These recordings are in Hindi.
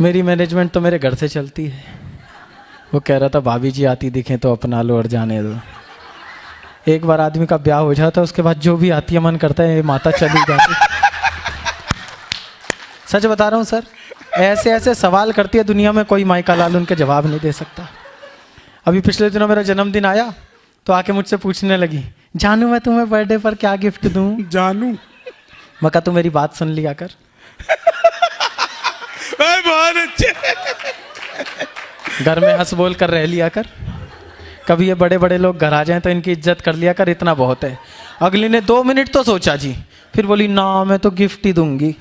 मेरी मैनेजमेंट तो मेरे घर से चलती है। वो कह रहा था भाभी जी आती दिखे तो अपना लो और जाने दो। एक बार आदमी का ब्याह हो जाता है उसके बाद जो भी आती है मन करता है माता चली जाती। सच बता रहा हूँ सर, ऐसे ऐसे सवाल करती है दुनिया में, कोई माइका लाल उनके जवाब नहीं दे सकता। अभी पिछले दिनों मेरा जन्मदिन आया तो आके मुझसे पूछने लगी, जानू मैं तुम्हें बर्थडे पर क्या गिफ्ट दूं? जानू मैं कहा तू मेरी बात सुन लिया कर। बहुत अच्छे। घर में हंस बोल कर रह लिया कर। कभी ये बड़े बड़े लोग घर आ जाएं तो इनकी इज्जत कर लिया कर, इतना बहुत है। अगली ने 2 मिनट तो सोचा जी, फिर बोली ना मैं तो गिफ्ट ही दूंगी।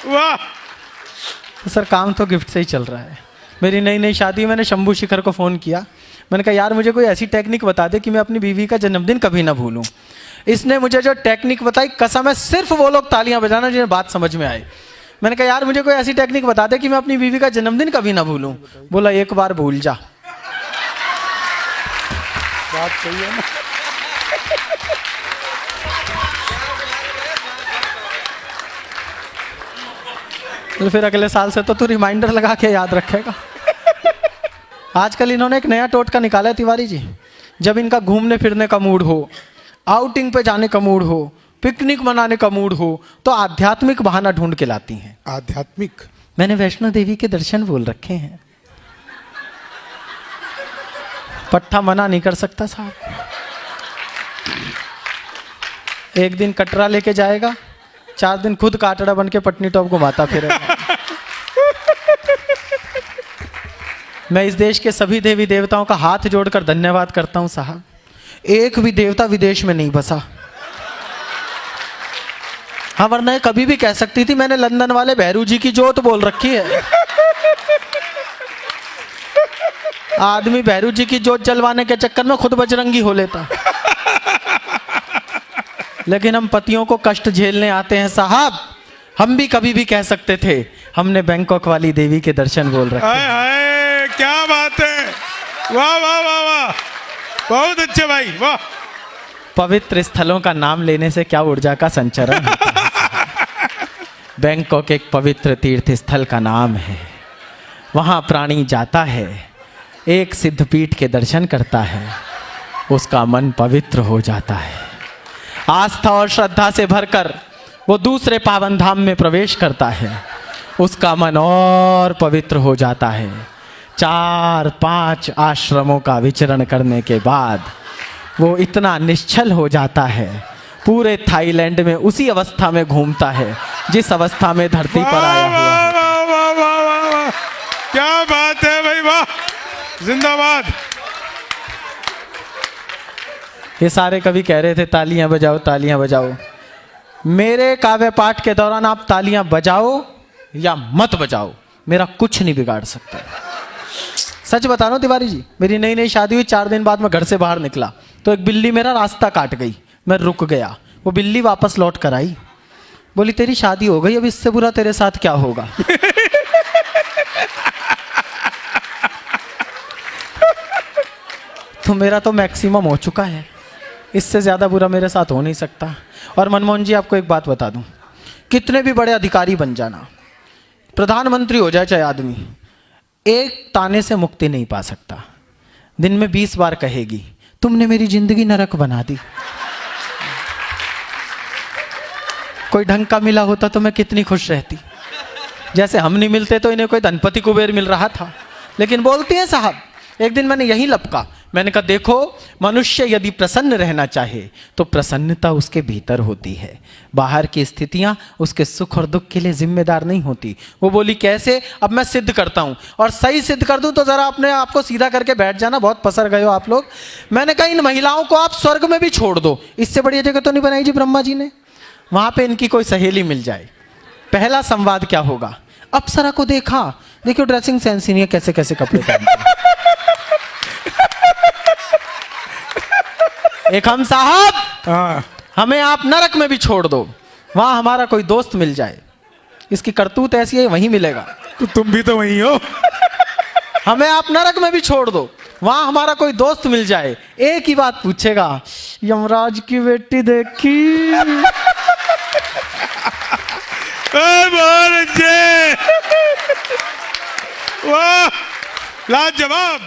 वाह। तो सर काम तो गिफ्ट से ही चल रहा है। मेरी नई नई शादी, मैंने शंभू शिखर को फ़ोन किया। मैंने कहा यार मुझे कोई ऐसी टेक्निक बता दे कि मैं अपनी बीवी का जन्मदिन कभी ना भूलूं। इसने मुझे जो टेक्निक बताई, कसम है सिर्फ वो लोग तालियां बजाना जिन्हें बात समझ में आए। मैंने कहा यार मुझे कोई ऐसी टेक्निक बता दे कि मैं अपनी बीवी का जन्मदिन कभी ना भूलूं। बोला एक बार भूल जा। बात सही है ना। तो फिर अगले साल से तो तू रिमाइंडर लगा के याद रखेगा। आजकल इन्होंने एक नया टोटका निकाला है तिवारी जी। जब इनका घूमने फिरने का मूड हो, आउटिंग पे जाने का मूड हो, पिकनिक मनाने का मूड हो, तो आध्यात्मिक बहाना ढूंढ के लाती हैं। आध्यात्मिक? मैंने वैष्णो देवी के दर्शन बोल रखे हैं। पट्टा मना नहीं कर सकता साहब। एक दिन कटरा लेके जाएगा, 4 दिन खुद काटड़ा बन के पटनी टॉप घुमाता फिरेगा। मैं इस देश के सभी देवी देवताओं का हाथ जोड़कर धन्यवाद करता हूं साहब, एक भी देवता विदेश में नहीं बसा। हाँ वरना कभी भी कह सकती थी मैंने लंदन वाले भैरू जी की जोत बोल रखी है। आदमी भैरू जी की जोत जलवाने के चक्कर में खुद बजरंगी हो लेता। लेकिन हम पतियों को कष्ट झेलने आते हैं साहब। हम भी कभी भी कह सकते थे हमने बैंकॉक वाली देवी के दर्शन बोल रखे। हाय हाय क्या बात है, वाह वाह वाह वाह, बहुत अच्छे भाई वाह। पवित्र स्थलों का नाम लेने से क्या ऊर्जा का संचरण होता है। बैंकॉक एक पवित्र तीर्थ स्थल का नाम है। वहाँ प्राणी जाता है, एक सिद्धपीठ के दर्शन करता है, उसका मन पवित्र हो जाता है। आस्था और श्रद्धा से भरकर वो दूसरे पावन धाम में प्रवेश करता है, उसका मन और पवित्र हो जाता है। 4-5 आश्रमों का विचरण करने के बाद वो इतना निश्चल हो जाता है, पूरे थाईलैंड में उसी अवस्था में घूमता है जिस अवस्था में धरती पर आया हुआ है। वाह वाह वाह वाह वाह, क्या बात है भाई वाह, जिंदाबाद। ये सारे कवि कह रहे थे तालियां बजाओ तालियां बजाओ। मेरे काव्य पाठ के दौरान आप तालियां बजाओ या मत बजाओ, मेरा कुछ नहीं बिगाड़ सकते। सच बता रहा हूं तिवारी जी, मेरी नई नई शादी हुई, 4 दिन बाद मैं घर से बाहर निकला तो एक बिल्ली मेरा रास्ता काट गई। मैं रुक गया, वो बिल्ली वापस लौट कर आई, बोली तेरी शादी हो गई, अब इससे बुरा तेरे साथ क्या होगा। तो मेरा तो मैक्सिमम हो चुका है, इससे ज्यादा बुरा मेरे साथ हो नहीं सकता। और मनमोहन जी आपको एक बात बता दूं, कितने भी बड़े अधिकारी बन जाना, प्रधानमंत्री हो जाए चाहे आदमी, एक ताने से मुक्ति नहीं पा सकता। दिन में 20 बार कहेगी तुमने मेरी जिंदगी नरक बना दी। कोई ढंग का मिला होता तो मैं कितनी खुश रहती। जैसे हम नहीं मिलते तो इन्हें कोई धनपति कुबेर मिल रहा था, लेकिन बोलती है साहब। एक दिन मैंने यही लपका, मैंने कहा देखो मनुष्य यदि प्रसन्न रहना चाहे तो प्रसन्नता उसके भीतर होती है, बाहर की स्थितियां उसके सुख और दुख के लिए जिम्मेदार नहीं होती। वो बोली कैसे? अब मैं सिद्ध करता हूं, और सही सिद्ध कर दूं तो जरा अपने आप को सीधा करके बैठ जाना, बहुत पसर गए हो आप लोग। मैंने कहा इन महिलाओं को आप स्वर्ग में भी छोड़ दो, इससे बढ़िया जगह तो नहीं बनाई जी ब्रह्मा जी ने, वहां पे इनकी कोई सहेली मिल जाए। पहला संवाद क्या होगा? अप्सरा को देखा, देखियो ड्रेसिंग सेंस ही नहीं है, कैसे कैसे कपड़े पहनते हैं। एक हम साहब, हमें आप नरक में भी छोड़ दो, वहां हमारा कोई दोस्त मिल जाए, इसकी करतूत ऐसी है वहीं मिलेगा। तो तुम भी तो वही हो। हमें आप नरक में भी छोड़ दो, वहां हमारा कोई दोस्त मिल जाए, एक ही बात पूछेगा, यमराज की बेटी देखी? बहुत अच्छे, वाह लाजवाब।